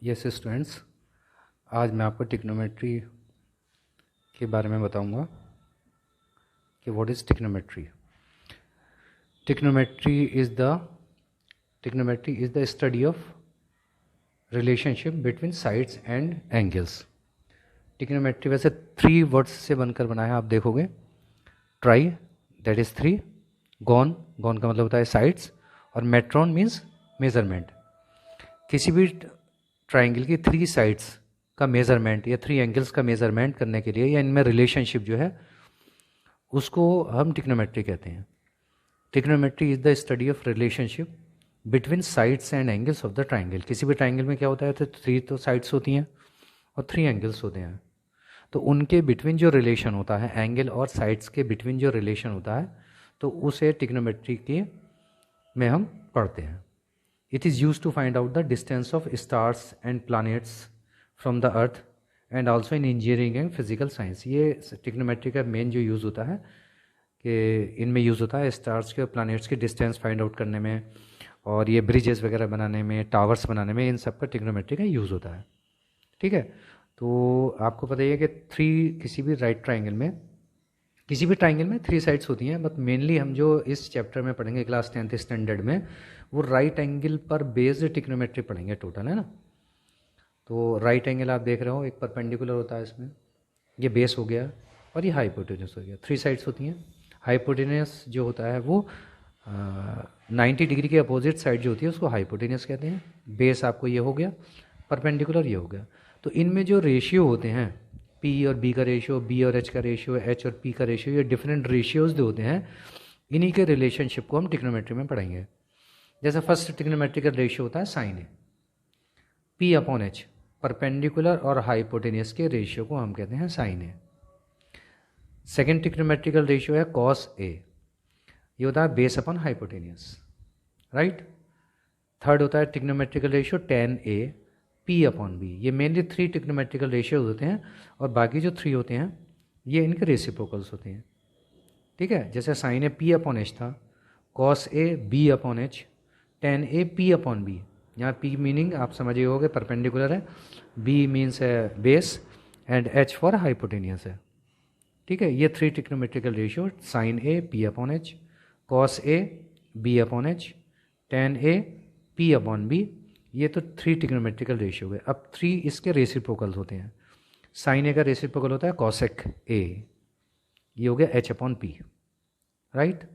Yes students, आज मैं आपको ट्रिग्नोमेट्री के बारे में बताऊंगा कि what is trigonometry. Trigonometry is the study of relationship between sides and angles. Trigonometry वैसे 3 वर्ड्स से बनकर बना है, आप देखोगे। ट्राई, दैट इज़ 3, गॉन का मतलब होता है साइड्स, और मेट्रॉन मीन्स मेजरमेंट। किसी भी ट्राइंगल की 3 साइड्स का मेज़रमेंट या 3 एंगल्स का मेज़रमेंट करने के लिए या इनमें रिलेशनशिप जो है उसको हम ट्रिग्नोमेट्री कहते हैं। Trigonometry is the study of relationship between sides and angles of the triangle. किसी भी ट्राइंगल में क्या होता है, तो 3 साइड्स होती हैं और 3 एंगल्स होते हैं, तो उनके बिटवीन जो रिलेशन होता है, एंगल और साइड्स के बिटवीन जो रिलेशन होता है, तो उसे ट्रिग्नोमेट्री के में हम पढ़ते हैं। It is used to find out the distance of stars and planets from the earth and also in engineering and physical science। ये ट्रिग्नोमेट्री का मेन जो यूज़ होता है कि इनमें यूज़ होता है स्टार्स के और प्लैनेट्स के डिस्टेंस फाइंड आउट करने में, और ये ब्रिजेस वगैरह बनाने में, टावर्स बनाने में, इन सब का ट्रिग्नोमेट्री का यूज़ होता है। ठीक है, तो आपको पता ही है कि किसी भी ट्राइंगल में 3 साइड्स होती हैं, बट मेनली हम जो इस चैप्टर में पढ़ेंगे क्लास 10th स्टैंडर्ड में, वो राइट एंगल पर बेस्ड ट्रिग्नोमेट्री पढ़ेंगे टोटल, है ना। तो राइट एंगल आप देख रहे हो, एक परपेंडिकुलर होता है इसमें, ये बेस हो गया और ये हाइपोटेन्यूस हो गया। 3 साइड्स होती हैं। हाइपोटेन्यूस जो होता है वो 90 डिग्री के अपोजिट साइड जो होती है उसको हाइपोटेन्यूस कहते हैं। बेस आपको ये हो गया, परपेंडिकुलर ये हो गया। तो इनमें जो रेशियो होते हैं, पी और बी का रेशियो, बी और एच का रेशियो, एच और पी का रेशियो, ये डिफरेंट रेशियोज जो होते हैं, इन्हीं के रिलेशनशिप को हम ट्रिग्नोमेट्री में पढ़ेंगे। जैसे फर्स्ट ट्रिग्नोमेट्रिकल रेशियो होता है sine A, P upon H, perpendicular और हाइपोटेनियस के रेशियो को हम कहते हैं साइन ए। सेकेंड ट्रिग्नोमेट्रिकल रेशियो है कॉस ए, ये होता है base upon hypotenuse, right. Third होता है trigonometrical ratio ten A, P upon B. ये मेनली 3 ट्रिग्नोमेट्रिकल रेशियोज होते हैं, और बाकी जो 3 होते हैं ये इनके रेसिप्रोकल्स होते हैं। ठीक है, जैसे sine A P upon H था, cos A B upon H, tan A P upon B. यहाँ पी मीनिंग आप समझिए होगे परपेंडिकुलर है, बी मीन्स है base, and H for hypotenuse है। ठीक है, ये 3 trigonometrical ratio, sine A P upon H, cos A B upon H, tan A P upon B, ये तो 3 ट्रिग्नोमेट्रिकल रेशियो है। अब 3 इसके रेसिप्रोकल्स होते हैं। साइन ए का रेसिप्रोकल होता है कॉसेक ए, ये हो गया H upon P, right.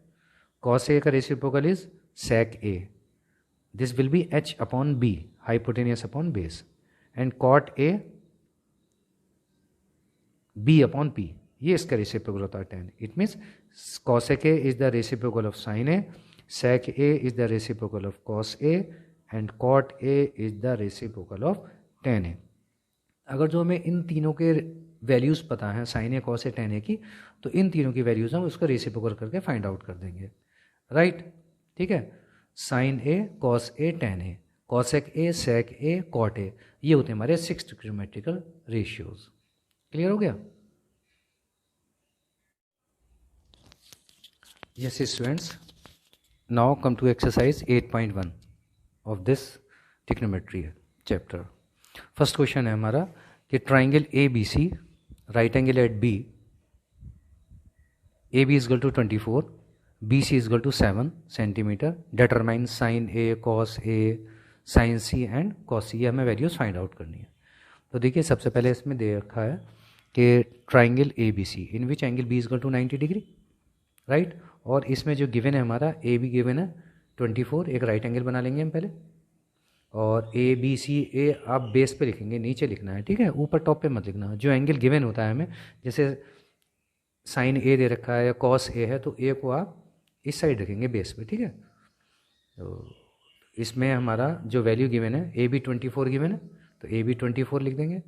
Cos A का reciprocal is sec A, this will be h upon b, hypotenuse upon base, and cot a b upon p, ये इसका रेसिप्रोकल होता है 10। It means cosec a is the reciprocal of sin a, sec a is the reciprocal of cos a, and cot a is the reciprocal of tan a। अगर जो हमें इन तीनों के values पता है, sine A, cos A, tan ए की, तो इन तीनों की वैल्यूज़ हम उसका रेसिप्रोकल करके फाइंड आउट कर देंगे, राइट। ठीक है, sine A, cos A, tan A, cosec A, sec A, cot A, ये होते हैं हमारे 6 ट्रिग्नोमेट्रिकल रेशियोज। क्लियर हो गया? Yes students, now come to exercise 8.1 of this trigonometry chapter. First question है हमारा कि triangle A B C, right angle at B, A B is equal to 24, B C is equal to 7 centimetre, determine sine A, cos A, sine C and cos C. ये हमें values find out करनी है। तो देखिए, सबसे पहले इसमें दे रखा है कि triangle A B C in which angle B is equal to 90 degree, right. और इसमें जो गिवन है हमारा ए बी गिवन है 24, एक राइट एंगल बना लेंगे हम पहले, और ए बी सी, ए आप बेस पे लिखेंगे, नीचे लिखना है, ठीक है, ऊपर टॉप पे मत लिखना। जो एंगल गिवन होता है हमें, जैसे साइन ए दे रखा है या कॉस ए है, तो ए को आप इस साइड रखेंगे बेस पे, ठीक है। तो इसमें हमारा जो वैल्यू गिवन है, ए बी 24 गिवन है, तो ए बी 24 लिख देंगे।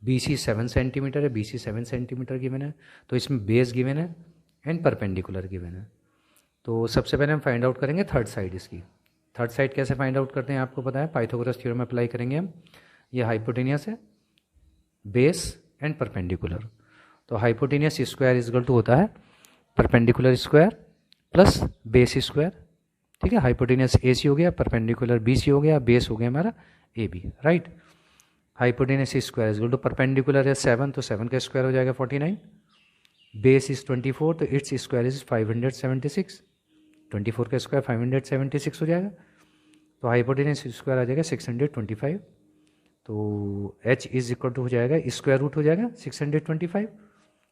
बी सी 7 सेंटीमीटर है, बी सी 7 सेंटीमीटर गिवन है, तो इसमें बेस गिवन है एंड परपेंडिकुलर गिवन है। तो सबसे पहले हम फाइंड आउट करेंगे थर्ड साइड इसकी। थर्ड साइड कैसे फाइंड आउट करते हैं आपको पता है, पाइथागोरस थ्योरम अप्लाई करेंगे हम। ये हाइपोटेनियस है, बेस एंड परपेंडिकुलर, तो हाइपोटेनियस स्क्वायर इजगल टू होता है perpendicular square plus base square, ठीक है, हाइपोटेनियस ए सी हो गया, परपेंडिकुलर बी सी हो गया, बेस हो गया हमारा A B, right. Hypotenuse square is equal to perpendicular है 7, तो 7 का स्क्वायर हो जाएगा 49, बेस इज 24, तो इट्स स्क्वायर इज 576, 24 का स्क्वायर 576 हो जाएगा, तो हाइपोटेनियस स्क्वायर आ जाएगा 625, तो h इज इक्वल टू हो जाएगा स्क्वायर रूट हो जाएगा 625,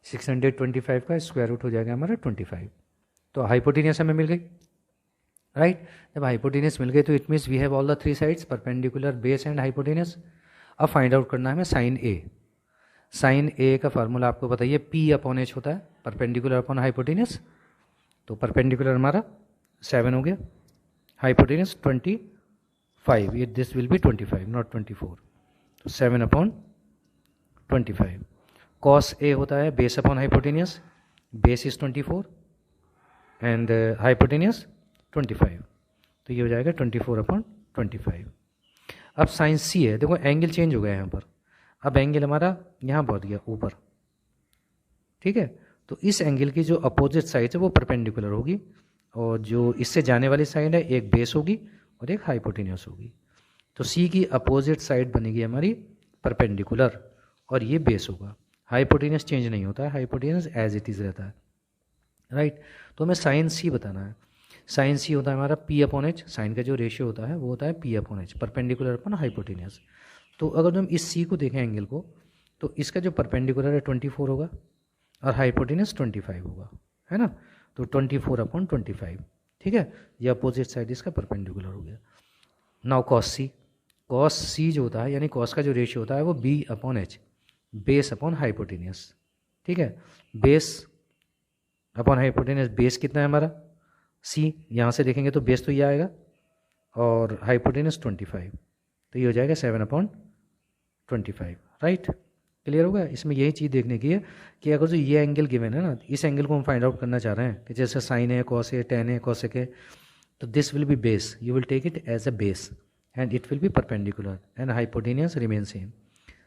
625 का स्क्वायर रूट हो जाएगा हमारा 25, तो हाइपोटेनियस हमें मिल गई, राइट। जब हाइपोटेनियस मिल गई तो it means we have all the three sides, perpendicular, base and hypotenuse. अब फाइंड आउट करना है हमें साइन ए। साइन ए का फार्मूला आपको बताइए, पी अपॉन एच होता है, परपेंडिकुलर अपॉन हाइपोटेनियस, तो परपेंडिकुलर हमारा 7 हो गया, हाइपोटेनियस 25, ये दिस विल बी 25 नॉट 24, तो 7 अपॉन 25। कॉस ए होता है base upon hypotenuse, base is 24 and hypotenuse 25, तो ये हो जाएगा 24 अपॉन 25। अब साइन सी है, देखो एंगल चेंज हो गया यहाँ पर, अब एंगल हमारा यहाँ पहुँच गया ऊपर, ठीक है, तो इस एंगल की जो अपोजिट साइड है वो परपेंडिकुलर होगी, और जो इससे जाने वाली साइड है एक बेस होगी और एक हाइपोटेनियस होगी, तो सी की अपोजिट साइड बनेगी हमारी परपेंडिकुलर और ये बेस होगा। हाइपोटेनियस चेंज नहीं होता है, हाइपोटेनियस एज इट इज़ रहता है, राइट। तो हमें साइन सी बताना है। साइन सी होता है हमारा पी अपॉन एच, साइन का जो रेशियो होता है वो होता है P upon H, perpendicular upon hypotenuse. तो अगर हम इस सी को देखें एंगल को, तो इसका जो परपेंडिकुलर है 24 होगा और हाइपोटेनियस 25 होगा, है ना, तो 24 अपॉन 25, ठीक है, ये अपोजिट साइड इसका परपेंडिकुलर हो गया। नाउ कॉस सी, कॉस सी जो होता है यानी कॉस का जो रेशियो होता है वो B upon H, base upon hypotenuse, ठीक है, बेस अपॉन हाइपोटेनियस, बेस कितना है हमारा सी, यहाँ से देखेंगे तो बेस तो ये आएगा और हाइपोटेनियस 25, तो ये हो जाएगा 7 अपॉन 25, राइट। क्लियर होगा। इसमें यही चीज़ देखने की है कि अगर जो ये एंगल गिवन है ना, इस एंगल को हम फाइंड आउट करना चाह रहे हैं कि जैसे साइन है, कॉस है, टेन है, कॉसेक है, तो this will be base, you will take it as a base and it will be perpendicular and hypotenuse remain same.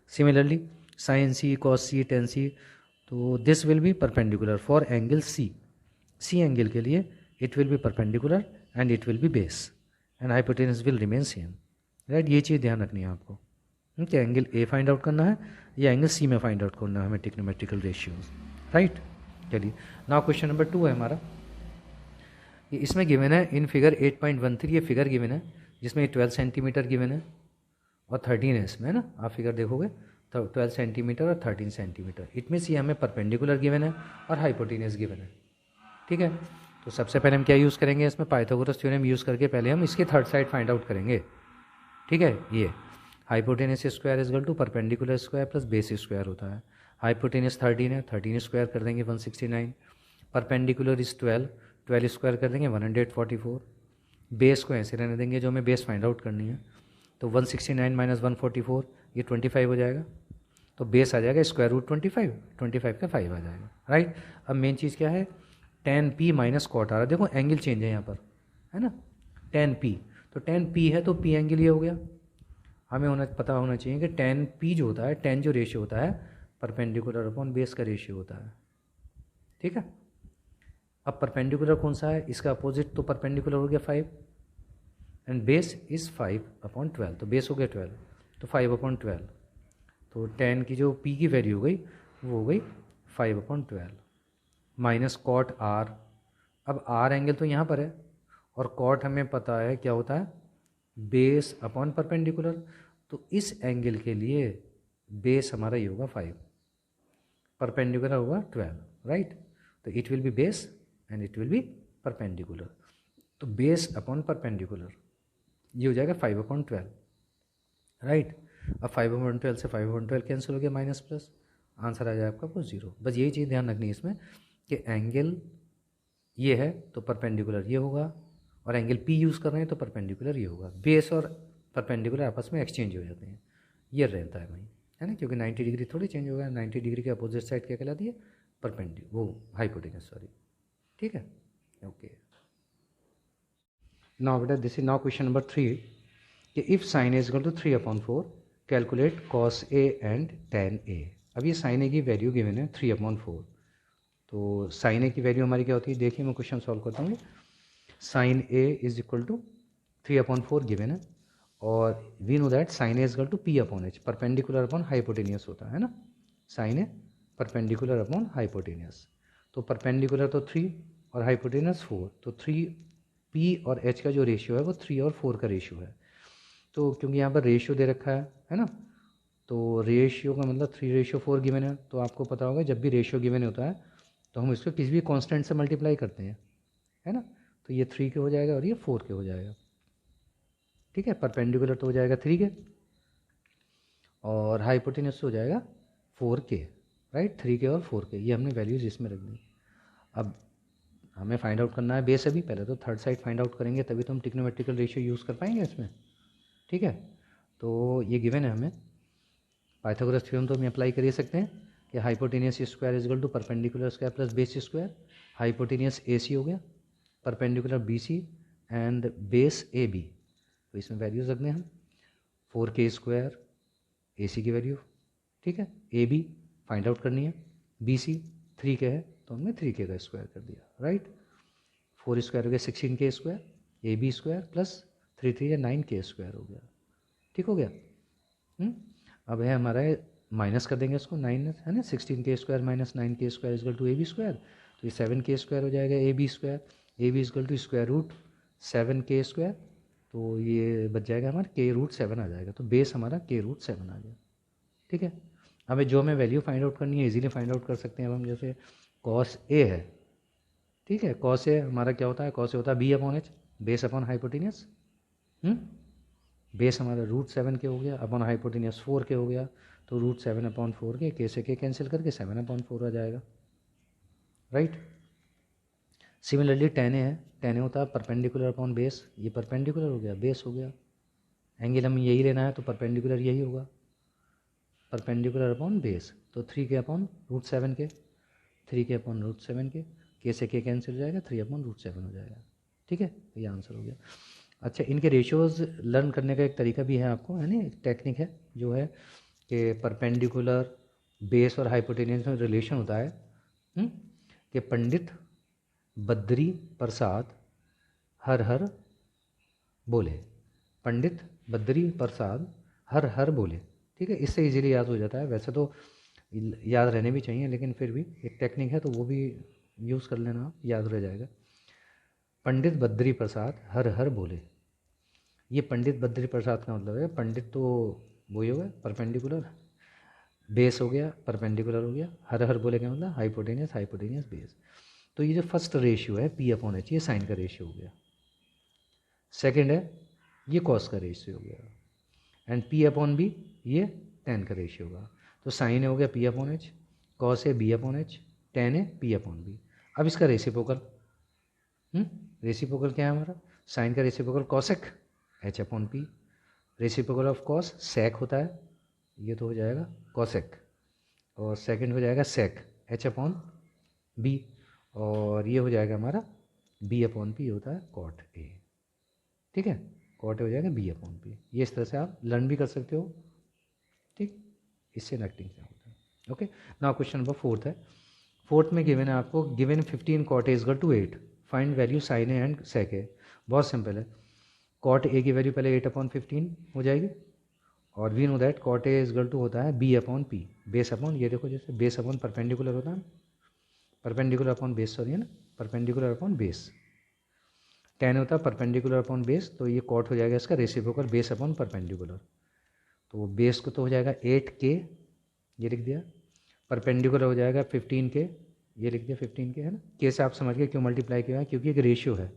Similarly sine C, cos C, tan C, तो this will be perpendicular for angle C, C angle के लिए it will be perpendicular and it will be base and hypotenuse will remain same, right. ये चीज़ ध्यान रखनी है आपको कि एंगल ए फाइंड आउट करना है या एंगल सी में फाइंड आउट करना है हमें ट्रिग्नोमेट्रिकल रेशियोज, राइट। चलिए नाउ क्वेश्चन नंबर 2 है हमारा, ये इसमें गिवन है इन फिगर 8.13, ये फिगर गिवन है जिसमें 12 सेंटीमीटर गिवन है और 13 है इसमें, है ना, आप फिगर देखोगे तो 12 सेंटीमीटर और 13 सेंटीमीटर, इट मीन्स ये हमें परपेंडिकुलर गिवन है और हाइपोटेनियस गिवन है, ठीक है। तो सबसे पहले हम क्या यूज़ करेंगे इसमें, पाइथागोरस थ्योरम यूज़ करके पहले हम इसके थर्ड साइड फाइंड आउट करेंगे, ठीक है। ये hypotenuse square is equal to perpendicular square plus base square होता है। हाइपोटेनियस 13 है, 13 स्क्वायर कर देंगे 169, परपेंडिकुलर इज 12, 12 स्क्वायर कर देंगे 144, बेस को ऐसे रहने देंगे जो हमें बेस फाइंड आउट करनी है, तो 169 माइनस 144 ये 25 हो जाएगा, तो बेस आ जाएगा स्क्वायर रूट 25, 25 का 5 आ जाएगा, राइट। अब मेन चीज़ क्या है, tan p माइनस कॉट आ रहा है, देखो एंगल चेंज है यहाँ पर, है ना, tan p, तो tan p है तो p एंगल ये हो गया, हमें पता होना चाहिए कि tan p जो होता है, tan जो रेशियो होता है परपेंडिकुलर अपॉन बेस का रेशियो होता है, ठीक है। अब परपेंडिकुलर कौन सा है, इसका अपोजिट, तो परपेंडिकुलर हो गया 5 एंड बेस इज 5 अपॉन 12, तो बेस हो गया 12, तो 5 अपॉन 12, तो tan की जो p की वैल्यू हो गई वो हो गई 5 अपॉन 12 माइनस कॉट r, अब r एंगल तो यहाँ पर है और कॉट हमें पता है क्या होता है, बेस अपॉन परपेंडिकुलर, तो इस एंगल के लिए बेस हमारा ये होगा 5, परपेंडिकुलर होगा 12, राइट। तो it will be base and it will be perpendicular, तो बेस अपॉन परपेंडिकुलर ये हो जाएगा 5 अपॉन 12, राइट। अब 5 अपॉन 12 से 5 अपॉन 12 कैंसिल हो गया, माइनस प्लस, आंसर आ जाए आपका वो 0। बस यही चीज़ ध्यान रखनी है इसमें कि एंगल ये है तो परपेंडिकुलर ये होगा, और एंगल पी यूज़ कर रहे हैं तो परपेंडिकुलर ये होगा, बेस और परपेंडिकुलर आपस में एक्सचेंज हो जाते हैं, ये रहता है भाई, है ना, क्योंकि 90 डिग्री थोड़ी चेंज होगा, 90 डिग्री के अपोजिट साइड क्या कहलाती है, वो हाइपोटेनस, सॉरी, ठीक है, ओके। नाउ बेटा this is now question number 3 कि if sine is equal to 3/4 calculate cos A and tan A. अब ये साइन ए की वैल्यू गिवन है 3/4, तो साइन ए की वैल्यू हमारी क्या होती है, देखिए मैं क्वेश्चन सॉल्व करता हूँ। Sine A is equal to 3/4 given है, और we know that sine A is equal to P upon H, perpendicular upon hypotenuse होता है ना, sine A perpendicular upon hypotenuse. तो परपेंडिकुलर तो 3 और हाइपोटेनियस 4, तो 3 पी और एच का जो रेशियो है वो 3 और 4 का रेशियो है। तो क्योंकि यहाँ पर रेशियो दे रखा है ना, तो रेशियो का मतलब 3/4 गिवन है, तो आपको पता होगा जब भी रेशियो गिवन होता है तो हम इसको किसी भी कांस्टेंट से मल्टीप्लाई करते हैं, है ना। तो ये 3 के हो जाएगा और ये 4 के हो जाएगा, ठीक है। परपेंडिकुलर तो हो जाएगा 3 के और हाइपोटेन्यूस हो जाएगा 4 के, राइट। 3 के और 4 के, ये हमने वैल्यूज इसमें रख दी। अब हमें फाइंड आउट करना है बेस, अभी पहले तो थर्ड साइड फाइंड आउट करेंगे तभी तो हम ट्रिग्नोमेट्रिकल रेशियो यूज़ कर पाएंगे इसमें, ठीक है। तो ये गिवन है हमें, पाइथागोरस थ्योरम तो हम अप्लाई कर ही सकते हैं कि hypotenuse square is equal to perpendicular square plus base square. Hypotenuse A C हो गया, perpendicular B C and base A B. तो इसमें वैल्यूज रखने हैं हम 4k स्क्वायर ए सी की वैल्यू, ठीक है। ए बी फाइंड आउट करनी है, बी सी 3 के है तो हमने 3k का स्क्वायर कर दिया, राइट। 4 स्क्वायर हो गया 16k square, A B square plus 3 3 या 9k स्क्वायर हो गया, ठीक हो गया। अब है हमारा माइनस कर देंगे इसको, 9 है ना, 16k square minus 9k square is equal to A B square, तो ये 7k स्क्वायर हो जाएगा A B square. A B is equal to square root 7k square, तो ये बच जाएगा हमारा k√7 आ जाएगा, तो बेस हमारा k√7 आ गया, ठीक है। हमें जो हमें वैल्यू फाइंड आउट करनी है इजीली फाइंड आउट कर सकते हैं। अब हम जैसे कॉस ए है, ठीक है, कॉस ए हमारा क्या होता है, कॉस ए होता है B upon H, base upon hypotenuse. Base हमारा √7 के हो गया, अपॉन हाइपोटेनियस 4 के हो गया, तो √7/4 के से के कैंसिल करके 7/4 आ जाएगा, राइट। सिमिलरली टेन ए है, टेन ए होता है परपेंडिकुलर अपॉन बेस, ये परपेंडिकुलर हो गया, बेस हो गया। एंगल हमें यही लेना है तो परपेंडिकुलर यही होगा, परपेंडिकुलर अपॉन बेस, तो 3 के अपॉन √7 के, 3 के अपॉन √7 के से के कैंसिल हो जाएगा, 3/√7 हो जाएगा, ठीक है। ये आंसर हो गया। अच्छा, इनके रेशियोज लर्न करने का एक तरीका भी है आपको, है ना, एक टेक्निक है जो है कि परपेंडिकुलर बेस और हाइपोटेनियस में रिलेशन होता है कि पंडित बद्री प्रसाद हर हर बोले, पंडित बद्री प्रसाद हर हर बोले, ठीक है। इससे इजीली याद हो जाता है, वैसे तो याद रहने भी चाहिए लेकिन फिर भी एक टेक्निक है तो वो भी यूज़ कर लेना, याद रह जाएगा। पंडित बद्री प्रसाद हर हर बोले, ये पंडित बद्री प्रसाद का मतलब है, पंडित तो वही हो गया परपेंडिकुलर, बेस हो गया परपेंडिकुलर हो गया, हर हर बोले का मतलब हाइपोटेनियस, हाइपोटेनियस बेस। तो ये जो फर्स्ट रेशियो है पी अपॉन एच, ये साइन का रेशियो हो गया। सेकंड है ये कॉस का रेशियो हो गया, एंड पी अपॉन बी ये टेन का रेशियो होगा। तो साइन हो गया पी अपॉन एच, कॉस है बी अपॉन एच, टेन है पी अपॉन बी। अब इसका रेसिप्रोकल, रेसिप्रोकल क्या है हमारा, साइन का reciprocal cosec H upon P, reciprocal of cos sec होता है, ये तो हो जाएगा कॉसेक, और सेकंड हो जाएगा सेक एच अपॉन बी, और ये हो जाएगा हमारा बी अपॉन पी होता है कॉट ए, ठीक है। कॉट ए हो जाएगा बी अपॉन पी, ये इस तरह से आप लर्न भी कर सकते हो, ठीक। इससे नेक्टिंग क्या होता है, ओके। नाउ क्वेश्चन नंबर 4 है। 4 में गिवन है आपको, given 15 cot A is equal to 8, find value sine A and sec A. बहुत सिंपल है, कॉट ए की वैल्यू पहले 8/15 हो जाएगी, और we know that cot A is equal to होता है B upon P, base upon, ये देखो जैसे बेस अपॉन परपेंडिकुलर होता है, परपेंडिकुलर अपॉन बेस, सॉरी है ना, परपेंडिकुलर अपॉन बेस। टेन होता है परपेंडिकुलर अपॉन बेस, तो ये कॉट हो जाएगा इसका रेसिप्रोकल बेस अपॉन परपेंडिकुलर, तो बेस को तो हो जाएगा 8k, ये लिख दिया, परपेंडिकुलर हो जाएगा 15k, ये लिख दिया 15k, है ना। के से आप समझ गए क्यों मल्टीप्लाई किया है, क्योंकि एक रेशियो है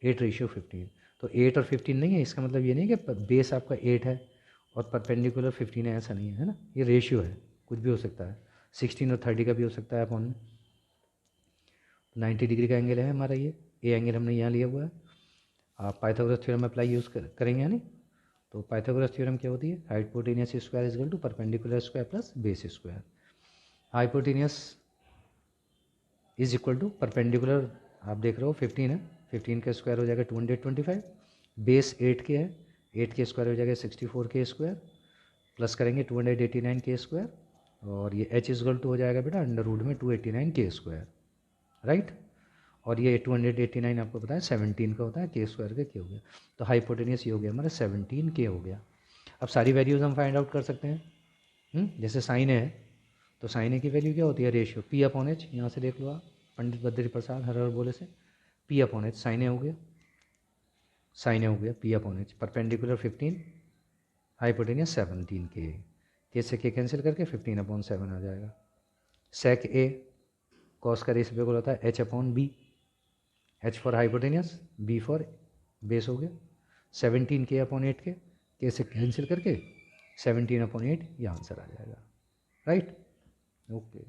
8/15, तो 8 और 15 नहीं है, इसका मतलब ये नहीं कि बेस आपका 8 है और परपेंडिकुलर 15 है, ऐसा नहीं है, है ना। ये रेशियो है, कुछ भी हो सकता है, 16 और 30 का भी हो सकता है अपॉन में। 90 डिग्री का एंगल है हमारा, ये एंगल हमने यहाँ लिया हुआ है। आप पाइथागोरस थ्योरम अप्लाई यूज़ करेंगे नहीं, तो पाइथागोरस थ्योरम क्या होती है, hypotenuse square is equal to perpendicular square plus base square. Hypotenuse is equal to perpendicular, आप देख रहे हो 15 है, 15 का स्क्वायर हो जाएगा 225, बेस 8k है, 8k स्क्वायर हो जाएगा 64k स्क्वायर, प्लस करेंगे 289k स्क्वायर, और ये h इज इक्वल टू हो जाएगा बेटा अंडर रूट में 289k स्क्वायर, राइट। और ये 289 आपको पता है 17 का होता है, के स्क्वायर का के हो गया। तो हाइपोटेनियस ये हो गया हमारा 17 के हो गया। अब सारी वैल्यूज़ हम फाइंड आउट कर सकते हैं। जैसे साइन है तो साइन ए की वैल्यू क्या होती है, रेशियो पी अपॉन एच। यहाँ से देख लो आप, पंडित बद्री प्रसाद हर बोले से पी अपॉन एच, साइन ए हो गया, साइन ए हो गया P upon H, perpendicular 15, hypotenuse 17 के से के कैंसिल करके 15 अपॉन 7 आ जाएगा। सेक ए कॉस का रेशियो होता है H upon B, H for hypotenuse, B for base हो गया। 17 के अपॉन 8 के से कैंसिल करके 17 अपॉन 8 ये आंसर आ जाएगा, राइट। ओके।